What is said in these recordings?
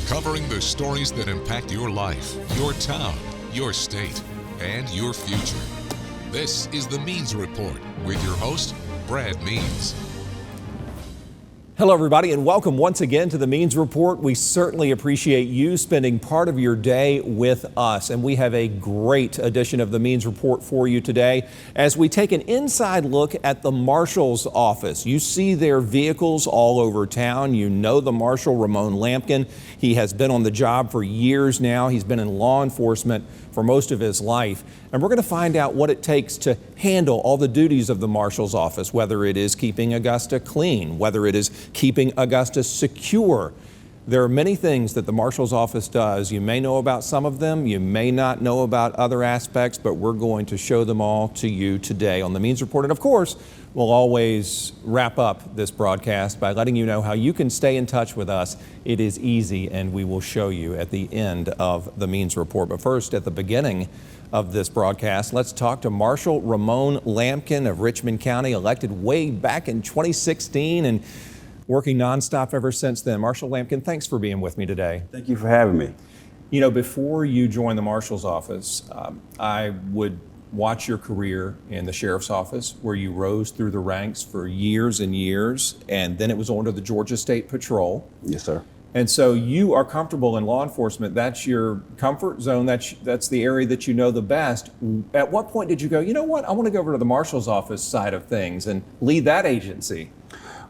covering the stories that impact your life, your town, your state, and your future. This is the Means Report with your host, Brad Means. Hello, everybody, and welcome once again to the Means Report. We certainly appreciate you spending part of your day with us, and we have a great edition of the Means Report for you today as we take an inside look at the Marshal's Office. You see their vehicles all over town. You know the Marshal Ramone Lamkin. He has been on the job for years now. He's been in law enforcement for most of his life. And we're going to find out what it takes to handle all the duties of the Marshal's Office, whether it is keeping Augusta clean, whether it is keeping Augusta secure. There are many things that the Marshal's Office does. You may know about some of them, you may not know about other aspects, but we're going to show them all to you today on the Means Report. And of course, we'll always wrap up this broadcast by letting you know how you can stay in touch with us. It is easy, and we will show you at the end of the Means Report. But first, at the beginning of this broadcast, let's talk to Marshal Ramone Lamkin of Richmond County, elected way back in 2016 and working nonstop ever since then. Marshal Lamkin, thanks for being with me today. Thank you for having me. You know, before you joined the Marshal's Office, I would watch your career in the Sheriff's Office, where you rose through the ranks for years and years, and then it was on to the Georgia State Patrol. Yes, sir. And so you are comfortable in law enforcement. That's your comfort zone. That's the area that you know the best. At what point did you go, you know what, I want to go over to the Marshal's Office side of things and lead that agency?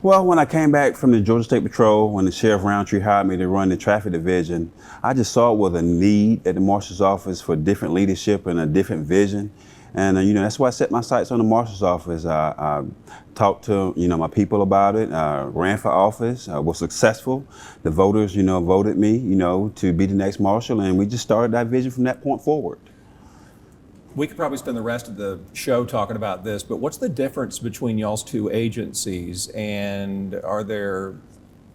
Well, when I came back from the Georgia State Patrol, when the Sheriff Roundtree hired me to run the traffic division, I just saw it was a need at the Marshal's Office for different leadership and a different vision. And, that's why I set my sights on the Marshal's Office. I talked to, my people about it, ran for office, was successful. The voters, voted me, to be the next Marshal, and we just started that vision from that point forward. We could probably spend the rest of the show talking about this, but what's the difference between y'all's two agencies, and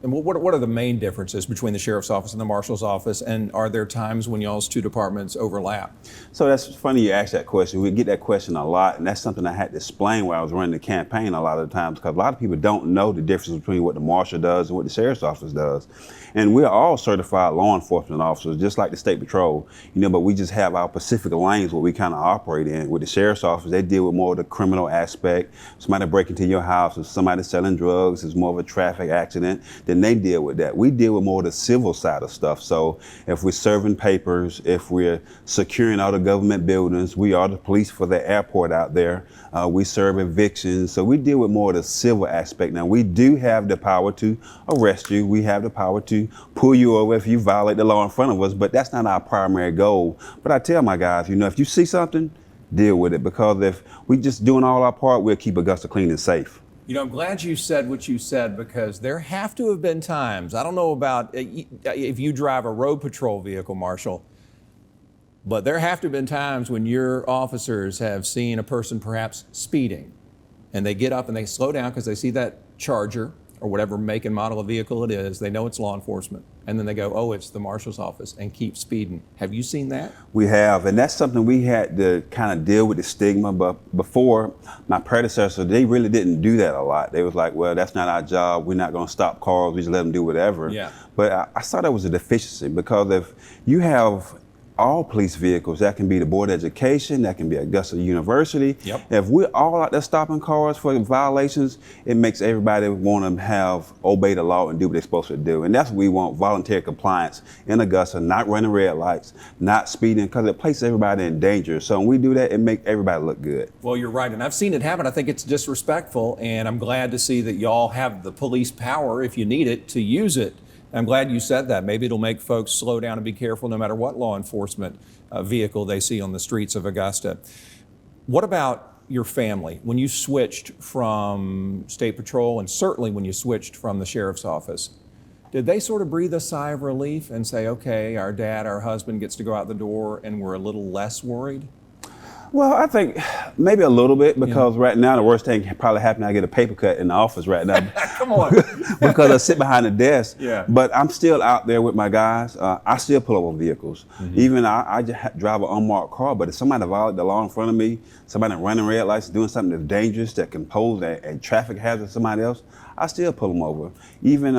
what are the main differences between the Sheriff's Office and the Marshal's Office, and are there times when y'all's two departments overlap? So that's funny you ask that question. We get that question a lot, and that's something I had to explain while I was running the campaign a lot of the times, because a lot of people don't know the difference between what the Marshal does and what the Sheriff's Office does. And we're all certified law enforcement officers, just like the State Patrol, but we just have our specific lanes what we kind of operate in. With the Sheriff's Office, they deal with more of the criminal aspect. Somebody break into your house, or somebody selling drugs, it's more of a traffic accident, then they deal with that. We deal with more of the civil side of stuff. So if we're serving papers, if we're securing all the government buildings, we are the police for the airport out there. We serve evictions. So we deal with more of the civil aspect. Now, we do have the power to arrest you. We have the power to pull you over if you violate the law in front of us, but that's not our primary goal. But I tell my guys, if you see something, deal with it, because if we just doing all our part, we'll keep Augusta clean and safe. I'm glad you said what you said, because there have to have been times, I don't know about if you drive a road patrol vehicle, Marshal, but there have to have been times when your officers have seen a person perhaps speeding, and they get up and they slow down because they see that Charger or whatever make and model of vehicle it is. They know it's law enforcement. And then they go, oh, it's the Marshal's Office, and keep speeding. Have you seen that? We have, and that's something we had to kind of deal with the stigma. But before, my predecessor, they really didn't do that a lot. They was like, well, that's not our job. We're not going to stop cars. We just let them do whatever. Yeah. But I saw that was a deficiency, because if you have all police vehicles, that can be the Board of Education, that can be Augusta University. Yep. If we're all out there stopping cars for violations, it makes everybody want to obey the law and do what they're supposed to do. And that's what we want: voluntary compliance in Augusta, not running red lights, not speeding, because it places everybody in danger. So when we do that, it makes everybody look good. Well, you're right, and I've seen it happen. I think it's disrespectful, and I'm glad to see that y'all have the police power, if you need it, to use it. I'm glad you said that. Maybe it'll make folks slow down and be careful no matter what law enforcement vehicle they see on the streets of Augusta. What about your family? When you switched from State Patrol, and certainly when you switched from the Sheriff's Office, did they sort of breathe a sigh of relief and say, okay, our husband gets to go out the door and we're a little less worried? Well, I think maybe a little bit, because right now the worst thing probably happened, I get a paper cut in the office right now. Come on. Because I sit behind the desk. Yeah. But I'm still out there with my guys. I still pull over vehicles. Mm-hmm. Even I just drive an unmarked car, but if somebody violates the law in front of me, somebody running red lights, doing something that's dangerous that can pose a traffic hazard to somebody else, I still pull them over. Even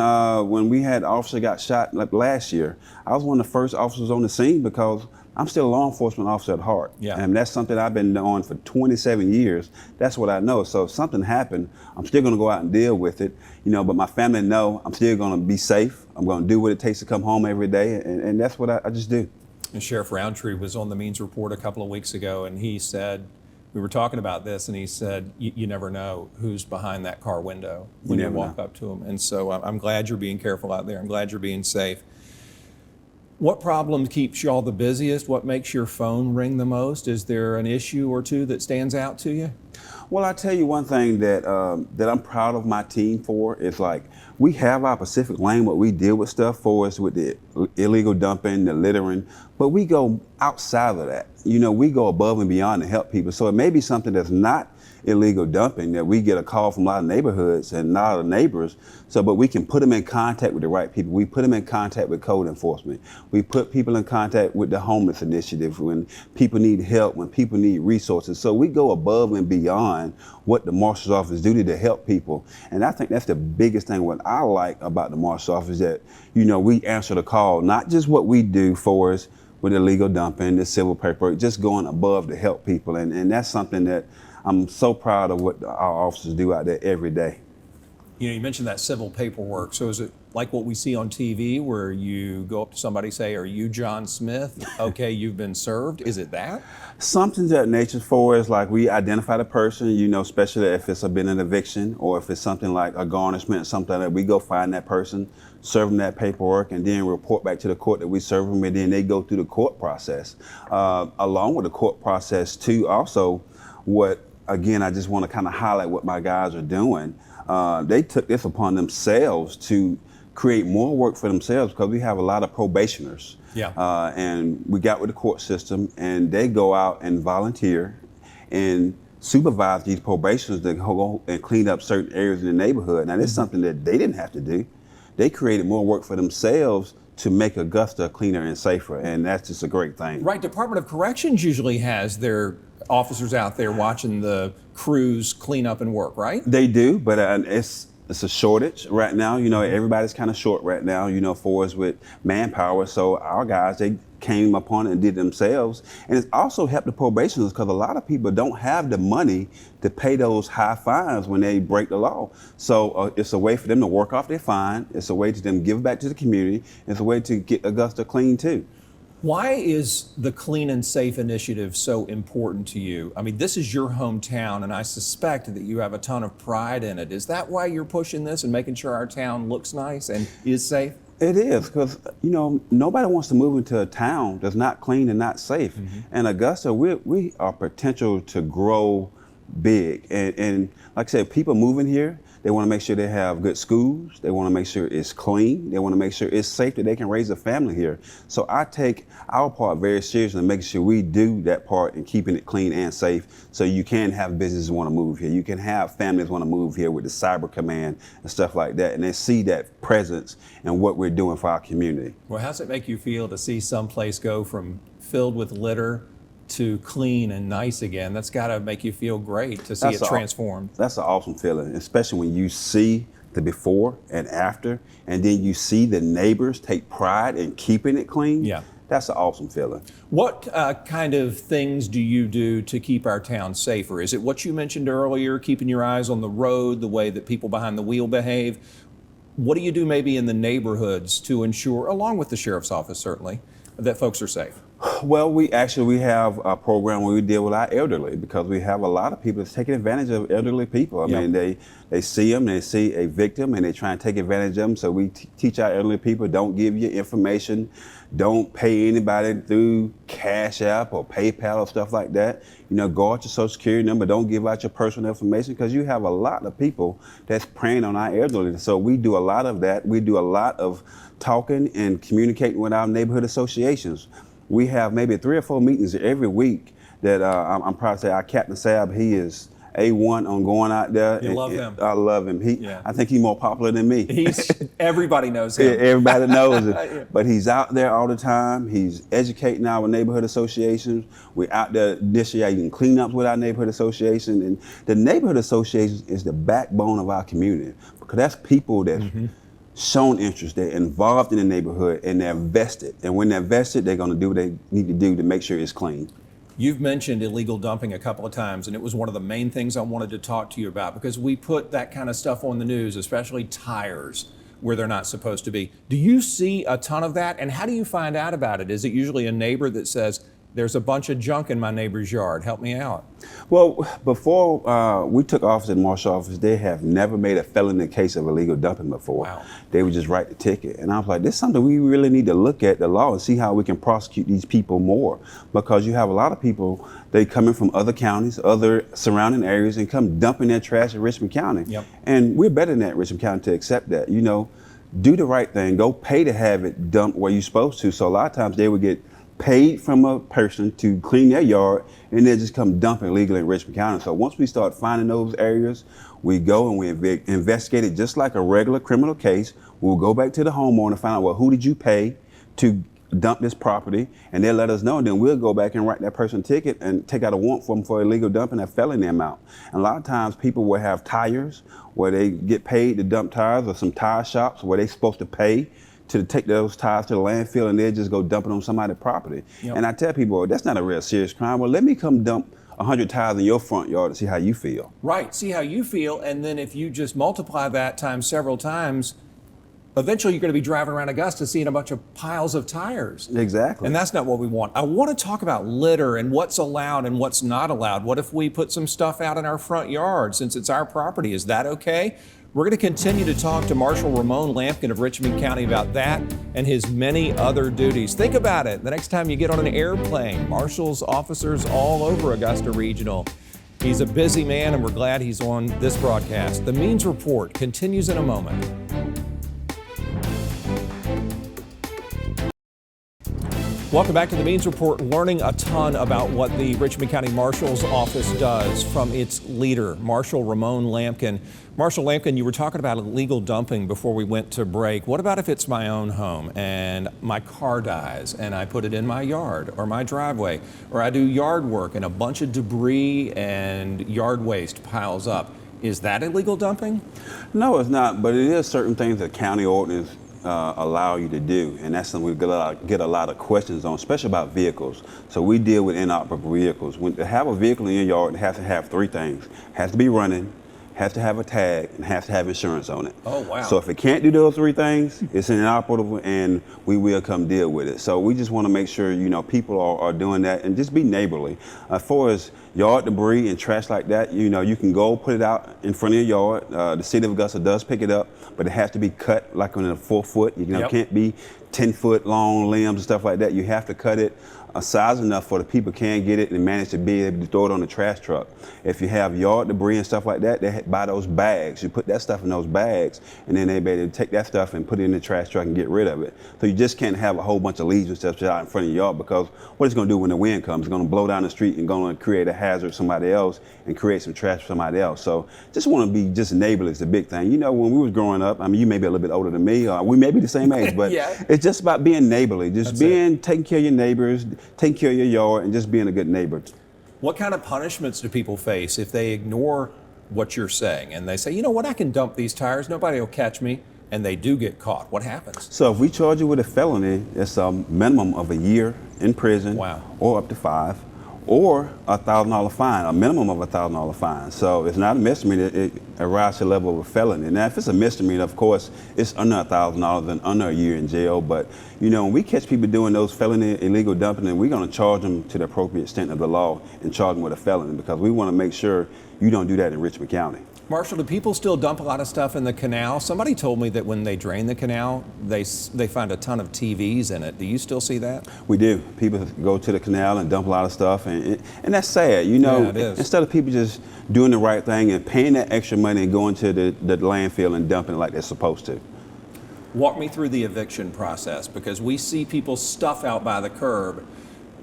when we had an officer got shot like last year, I was one of the first officers on the scene because I'm still a law enforcement officer at heart. Yeah. And that's something I've been doing for 27 years. That's what I know. So if something happened, I'm still gonna go out and deal with it, but my family know I'm still gonna be safe. I'm gonna do what it takes to come home every day, and that's what I just do. And Sheriff Roundtree was on the Means Report a couple of weeks ago, and he said, we were talking about this, and he said, you never know who's behind that car window when you walk up to them. And so I'm glad you're being careful out there. I'm glad you're being safe. What problem keeps y'all the busiest? What makes your phone ring the most? Is there an issue or two that stands out to you? Well, I tell you one thing that I'm proud of my team for is like we have our Pacific lane, what we deal with stuff for us with the illegal dumping, the littering, but we go outside of that. We go above and beyond to help people. So it may be something that's not illegal dumping that we get a call from a lot of neighborhoods and a lot of neighbors. But we can put them in contact with the right people. We put them in contact with code enforcement. We put people in contact with the homeless initiative when people need help, when people need resources. So we go above and beyond what the Marshal's Office do to help people. And I think that's the biggest thing what I like about the Marshal's Office, that, we answer the call, not just what we do for us with illegal dumping, the civil paperwork, just going above to help people. And that's something that I'm so proud of what our officers do out there every day. You mentioned that civil paperwork. So is it like what we see on TV where you go up to somebody, say, are you John Smith? Okay, you've been served. Is it that? Something that nature's for is like we identify the person, especially if it's been an eviction or if it's something like a garnishment or something like that, we go find that person, serve them that paperwork, and then report back to the court that we serve them, and then they go through the court process. Along with the court process too, also again, I just want to kind of highlight what my guys are doing. They took this upon themselves to create more work for themselves because we have a lot of probationers. Yeah. And we got with the court system, and they go out and volunteer and supervise these probationers to go and clean up certain areas in the neighborhood. Now, this is something that they didn't have to do. They created more work for themselves to make Augusta cleaner and safer, and that's just a great thing. Right. Department of Corrections usually has their officers out there watching the crews clean up and work, right? They do, but it's a shortage right now. Everybody's kind of short right now, for us with manpower. So our guys, they came upon it and did themselves. And it's also helped the probationers because a lot of people don't have the money to pay those high fines when they break the law. So it's a way for them to work off their fine. It's a way to them give back to the community. It's a way to get Augusta clean too. Why is the Clean and Safe initiative so important to you? I mean, this is your hometown, and I suspect that you have a ton of pride in it. Is that why you're pushing this and making sure our town looks nice and is safe? It is, because, nobody wants to move into a town that's not clean and not safe. Mm-hmm. And Augusta, we are potential to grow big. And like I said, people moving here, they want to make sure they have good schools. They want to make sure it's clean. They want to make sure it's safe that they can raise a family here. So I take our part very seriously and making sure we do that part in keeping it clean and safe, so you can have businesses want to move here. You can have families want to move here with the cyber command and stuff like that, and they see that presence and what we're doing for our community. Well, how's it make you feel to see some place go from filled with litter to clean and nice again? That's got to make you feel great to see it transformed. That's an awesome feeling, especially when you see the before and after, and then you see the neighbors take pride in keeping it clean. Yeah. That's an awesome feeling. What kind of things do you do to keep our town safer? Is it what you mentioned earlier, keeping your eyes on the road, the way that people behind the wheel behave? What do you do maybe in the neighborhoods to ensure, along with the sheriff's office certainly, that folks are safe? Well, we have a program where we deal with our elderly, because we have a lot of people that's taking advantage of elderly people. I mean, they see them, they see a victim, and they try and take advantage of them. So we teach our elderly people, don't give your information, don't pay anybody through Cash App or PayPal or stuff like that. Guard your Social Security number, don't give out your personal information, because you have a lot of people that's preying on our elderly. So we do a lot of that. We do a lot of talking and communicating with our neighborhood associations. We have maybe 3 or 4 meetings every week that I'm proud to say our Captain Sab, he is A1 on going out there. You love him. I love him. I think he's more popular than me. Everybody knows him. Everybody knows it. But he's out there all the time. He's educating our neighborhood associations. We're out there initiating cleanups with our neighborhood association. And the neighborhood association is the backbone of our community, because that's people that shown interest, they're involved in the neighborhood, and they're vested. And when they're vested, they're going to do what they need to do to make sure it's clean. You've mentioned illegal dumping a couple of times, and it was one of the main things I wanted to talk to you about, because we put that kind of stuff on the news, especially tires where they're not supposed to be. Do you see a ton of that? And how do you find out about it? Is it usually a neighbor that says, there's a bunch of junk in my neighbor's yard, help me out? Well, before we took office at Marshal Office, they have never made a felony case of illegal dumping before. Wow. They would just write the ticket. And I was like, this is something we really need to look at the law and see how we can prosecute these people more. Because you have a lot of people, they come in from other counties, other surrounding areas, and come dumping their trash in Richmond County. Yep. And we're better than that, Richmond County, to accept that. You know, do the right thing, go pay to have it dumped where you're supposed to. So a lot of times they would get paid from a person to clean their yard, and they just come dumping illegally in Richmond County. So once we start finding those areas, we go and we investigate it just like a regular criminal case. We'll go back to the homeowner and find out, well, who did you pay to dump this property? And they'll let us know, and then we'll go back and write that person a ticket and take out a warrant for them for illegal dumping and felony amount. And a lot of times people will have tires where they get paid to dump tires, or some tire shops where they're supposed to pay to take those tires to the landfill, and they'll just go dump it on somebody's property. Yep. And I tell people, well, that's not a real serious crime. Well, let me come dump 100 tires in your front yard to see how you feel. Right, see how you feel, and then if you just multiply that times several times, eventually you're going to be driving around Augusta seeing a bunch of piles of tires. Exactly. And that's not what we want. I want to talk about litter and what's allowed and what's not allowed. What if we put some stuff out in our front yard since it's our property? Is that okay? We're going to continue to talk to Marshal Ramone Lamkin of Richmond County about that and his many other duties. Think about it. The next time you get on an airplane, Marshals officers all over Augusta Regional. He's a busy man, and we're glad he's on this broadcast. The Means Report continues in a moment. Welcome back to the Means Report, learning a ton about what the Richmond County Marshal's Office does from its leader, Marshal Ramone Lamkin. Marshal Lamkin, you were talking about illegal dumping before we went to break. What about if it's my own home and my car dies and I put it in my yard or my driveway, or I do yard work and a bunch of debris and yard waste piles up? Is that illegal dumping? No, it's not, but it is certain things that county ordinance allow you to do, and that's something we get a lot of questions on, especially about vehicles. So we deal with inoperable vehicles. When to have a vehicle in your yard, it has to have three things: it has to be running, has to have a tag, and has to have insurance on it. Oh, wow. So if it can't do those three things, it's inoperable, and we will come deal with it. So we just want to make sure, you know, people are doing that, and just be neighborly. As far as yard debris and trash like that, you know, you can go put it out in front of your yard. The city of Augusta does pick it up, but it has to be cut like on a 4 foot. You know, Yep. Can't be 10-foot long limbs and stuff like that. You have to cut it a size enough for the people can get it and manage to be able to throw it on the trash truck. If you have yard debris and stuff like that, they buy those bags. You put that stuff in those bags, and then they be able to take that stuff and put it in the trash truck and get rid of it. So you just can't have a whole bunch of leaves and stuff out in front of your yard, because what it's going to do when the wind comes, it's going to blow down the street and going to create a hazard for somebody else and create some trash for somebody else. So just want to be just neighborly is the big thing. You know, when we was growing up, I mean, you may be a little bit older than me, we may be the same age, but Yeah. It's just about being neighborly, just taking care of your neighbors, taking care of your yard, and just being a good neighbor. What kind of punishments do people face if they ignore what you're saying and they say, you know what, I can dump these tires, nobody will catch me, and they do get caught? What happens? So if we charge you with a felony, it's a minimum of a year in prison, Wow. or up to 5, or a $1,000 fine, a minimum of a $1,000 fine. So it's not a misdemeanor, it arises to the level of a felony. Now, if it's a misdemeanor, of course, it's under $1,000 and under a year in jail. But, you know, when we catch people doing those felony illegal dumping, then we're going to charge them to the appropriate extent of the law and charge them with a felony, because we want to make sure you don't do that in Richmond County. Marshal, do people still dump a lot of stuff in the canal? Somebody told me that when they drain the canal, they find a ton of TVs in it. Do you still see that? We do. People go to the canal and dump a lot of stuff, and that's sad. You know, Yeah, it is. Instead of people just doing the right thing and paying that extra money and going to the landfill and dumping it like they're supposed to. Walk me through the eviction process, because we see people's stuff out by the curb.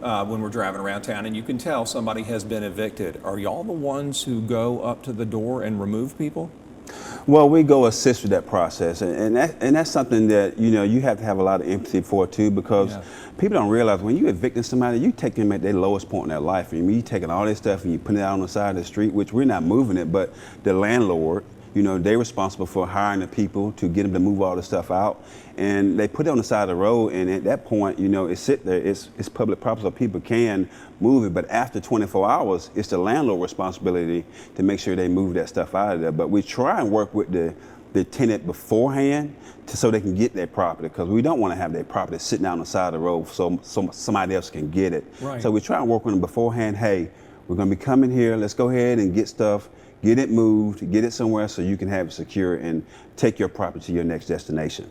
when we're driving around town, and you can tell somebody has been evicted. Are y'all the ones who go up to the door and remove people? Well, we go assist with that process, and that's something that you have to have a lot of empathy for too, because people don't realize when you evicting somebody, you take them at their lowest point in their life. I mean, you taking all this stuff and you putting it out on the side of the street, which we're not moving it, but the landlord, they're responsible for hiring the people to get them to move all the stuff out, and they put it on the side of the road, and at that point, it's sit there, it's public property, so people can move it, but after 24 hours, it's the landlord responsibility to make sure they move that stuff out of there. But we try and work with the tenant beforehand so they can get their property, because we don't want to have their property sitting out on the side of the road so somebody else can get it. Right. So we try and work with them beforehand. Hey, we're going to be coming here, let's go ahead and get stuff, get it moved, get it somewhere so you can have it secure and take your property to your next destination.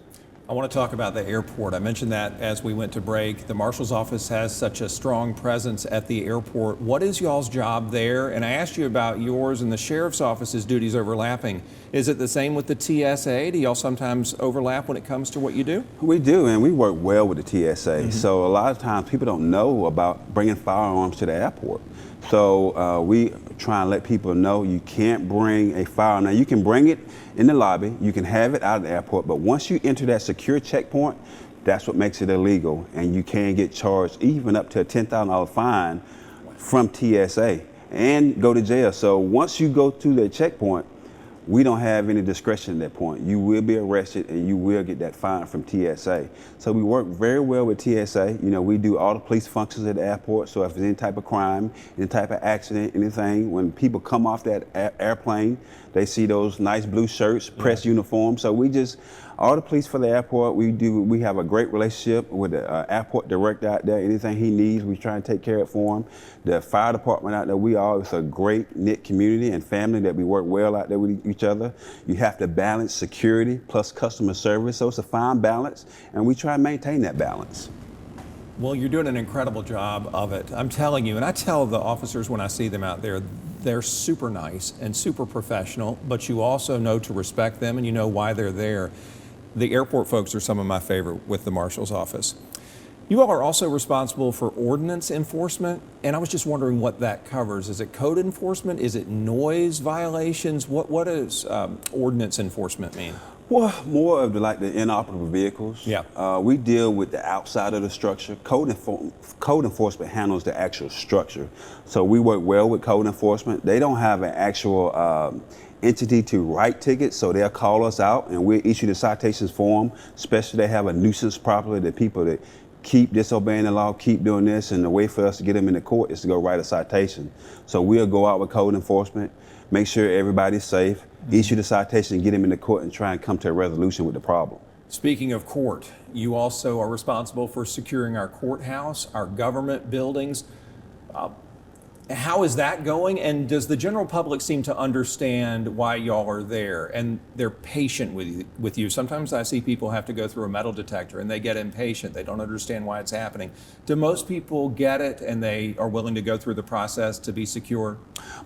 I want to talk about the airport. I mentioned that as we went to break. The Marshal's Office has such a strong presence at the airport. What is y'all's job there? And I asked you about yours and the Sheriff's Office's duties overlapping. Is it the same with the TSA? Do y'all sometimes overlap when it comes to what you do? We do, and we work well with the TSA. So a lot of times people don't know about bringing firearms to the airport. So we try and let people know you can't bring a firearm. Now, you can bring it in the lobby, you can have it out of the airport, but once you enter that secure checkpoint, that's what makes it illegal, and you can get charged even up to a $10,000 fine from TSA and go to jail. So once you go through that checkpoint, we don't have any discretion at that point. You will be arrested and you will get that fine from TSA. So we work very well with TSA. We do all the police functions at the airport. So if there's any type of crime, any type of accident, anything, when people come off that airplane, they see those nice blue shirts, press uniforms. So all the police for the airport, we have a great relationship with the airport director out there. Anything he needs, we try and take care of it for him. The fire department out there, it's a great knit community and family that we work well out there with each other. You have to balance security plus customer service, so it's a fine balance, and we try and maintain that balance. Well, you're doing an incredible job of it. I'm telling you, and I tell the officers when I see them out there, they're super nice and super professional, but you also know to respect them and you know why they're there. The airport folks are some of my favorite with the Marshal's Office. You all are also responsible for ordinance enforcement, and I was just wondering what that covers. Is it code enforcement? Is it noise violations? What does ordinance enforcement mean? Well, more of the inoperable vehicles. Yeah. We deal with the outside of the structure. Code enforcement handles the actual structure. So we work well with code enforcement. They don't have an actual entity to write tickets, so they'll call us out and we'll issue the citations for them, especially they have a nuisance property, the people that keep disobeying the law, keep doing this, and the way for us to get them in the court is to go write a citation. So we'll go out with code enforcement, make sure everybody's safe, issue the citation, and get them in the court and try and come to a resolution with the problem. Speaking of court, you also are responsible for securing our courthouse, our government buildings. How is that going? And does the general public seem to understand why y'all are there and they're patient with you? Sometimes I see people have to go through a metal detector and they get impatient. They don't understand why it's happening. Do most people get it and they are willing to go through the process to be secure?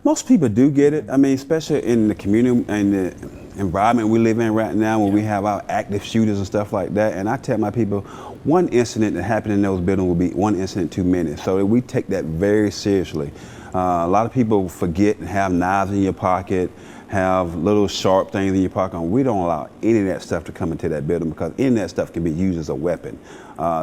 Most people do get it. I mean, especially in the community and the environment we live in right now when we have our active shooters and stuff like that. And I tell my people, one incident that happened in those buildings will be one incident too many. So we take that very seriously. A lot of people forget and have knives in your pocket, have little sharp things in your pocket. We don't allow any of that stuff to come into that building because any of that stuff can be used as a weapon.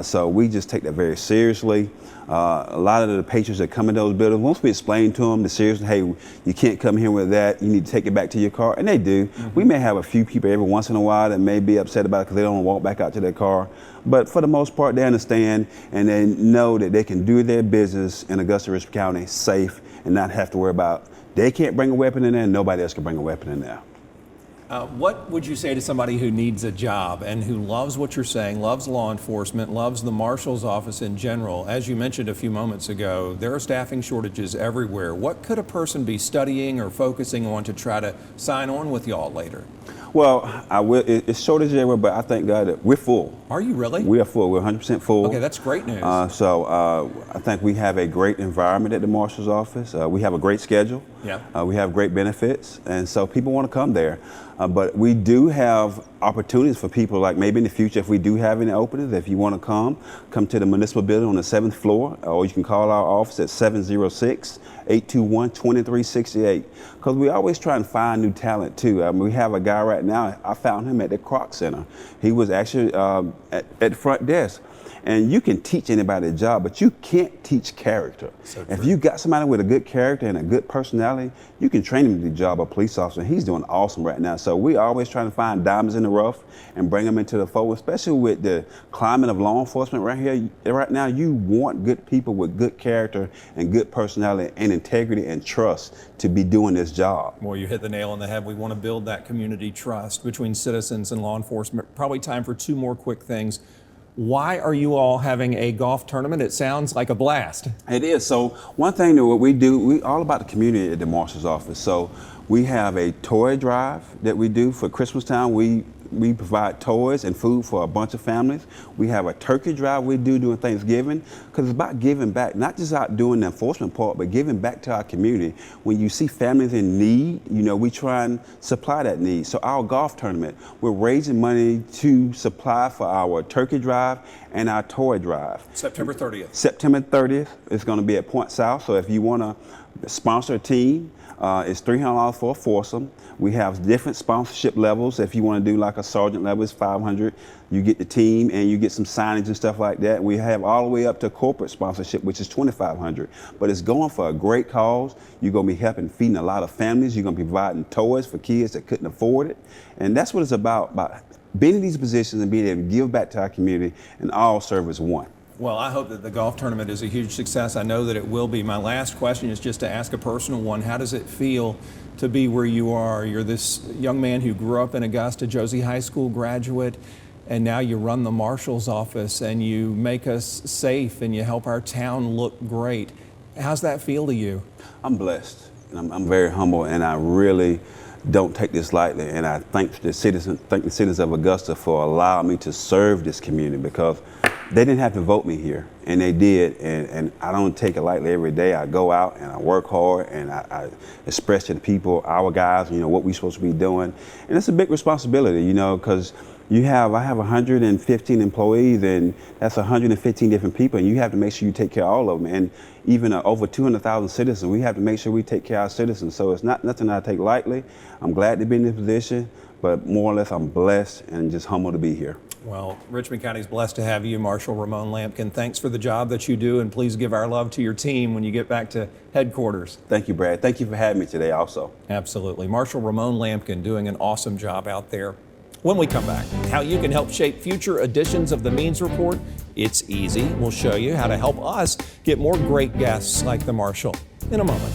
So we just take that very seriously. A lot of the patrons that come in those buildings, once we explain to them the seriousness, hey, you can't come here with that, you need to take it back to your car, and they do. We may have a few people every once in a while that may be upset about it because they don't want to walk back out to their car. But for the most part, they understand and they know that they can do their business in Augusta, Richmond County safe and not have to worry about they can't bring a weapon in there and nobody else can bring a weapon in there. What would you say to somebody who needs a job and who loves what you're saying, loves law enforcement, loves the Marshal's Office in general? As you mentioned a few moments ago, there are staffing shortages everywhere. What could a person be studying or focusing on to try to sign on with y'all later? Well, it's shortage everywhere, but I thank God that we're full. Are you really? We are full. We're 100% full. Okay, that's great news. So I think we have a great environment at the Marshal's Office. We have a great schedule. Yeah. We have great benefits, and so people want to come there. But we do have opportunities for people, like maybe in the future, if we do have any openings, if you want to come to the municipal building on the 7th floor, or you can call our office at 706-821-2368. Because we always try and find new talent too. We have a guy right now, I found him at the Croc Center. He was actually at the front desk. And you can teach anybody a job, but you can't teach character. So if you got somebody with a good character and a good personality, you can train him to do the job of a police officer. He's doing awesome right now. So we're always trying to find diamonds in the rough and bring them into the fold, especially with the climate of law enforcement right here. Right now, you want good people with good character and good personality and integrity and trust to be doing this job. Well, you hit the nail on the head. We want to build that community trust between citizens and law enforcement. Probably time for 2 more quick things. Why are you all having a golf tournament? It sounds like a blast. It is. So one thing that what we do, we all about the community at the Marshal's Office. So we have a toy drive that we do for Christmas time. We provide toys and food for a bunch of families. We have a turkey drive we do during Thanksgiving, because it's about giving back, not just out doing the enforcement part, but giving back to our community. When you see families in need, you know, we try and supply that need. So our golf tournament, we're raising money to supply for our turkey drive and our toy drive. September 30th. September 30th, it's going to be at Point South. So if you want to sponsor a team, it's $300 for a foursome. We have different sponsorship levels. If you want to do like a sergeant level, it's $500. You get the team and you get some signage and stuff like that. We have all the way up to corporate sponsorship, which is $2,500. But it's going for a great cause. You're going to be helping feeding a lot of families. You're going to be providing toys for kids that couldn't afford it. And that's what it's about being in these positions and being able to give back to our community and all serve as one. Well, I hope that the golf tournament is a huge success. I know that it will be. My last question is just to ask a personal one. How does it feel to be where you are? You're this young man who grew up in Augusta, Josie High School graduate, and now you run the Marshal's Office and you make us safe and you help our town look great. How's that feel to you? I'm blessed, and I'm very humble, and I really don't take this lightly. And I thank the citizens of Augusta for allowing me to serve this community, because they didn't have to vote me here, and they did, and I don't take it lightly every day. I go out and I work hard, and I express to the people, our guys, you know, what we're supposed to be doing. And it's a big responsibility, you know, because I have 115 employees, and that's 115 different people, and you have to make sure you take care of all of them. And even over 200,000 citizens, we have to make sure we take care of our citizens. So it's not nothing I take lightly. I'm glad to be in this position, but more or less I'm blessed and just humbled to be here. Well, Richmond County is blessed to have you, Marshal Ramone Lamkin. Thanks for the job that you do, and please give our love to your team when you get back to headquarters. Thank you, Brad. Thank you for having me today also. Absolutely. Marshal Ramone Lamkin doing an awesome job out there. When we come back, how you can help shape future editions of the Means Report. It's easy. We'll show you how to help us get more great guests like the Marshal in a moment.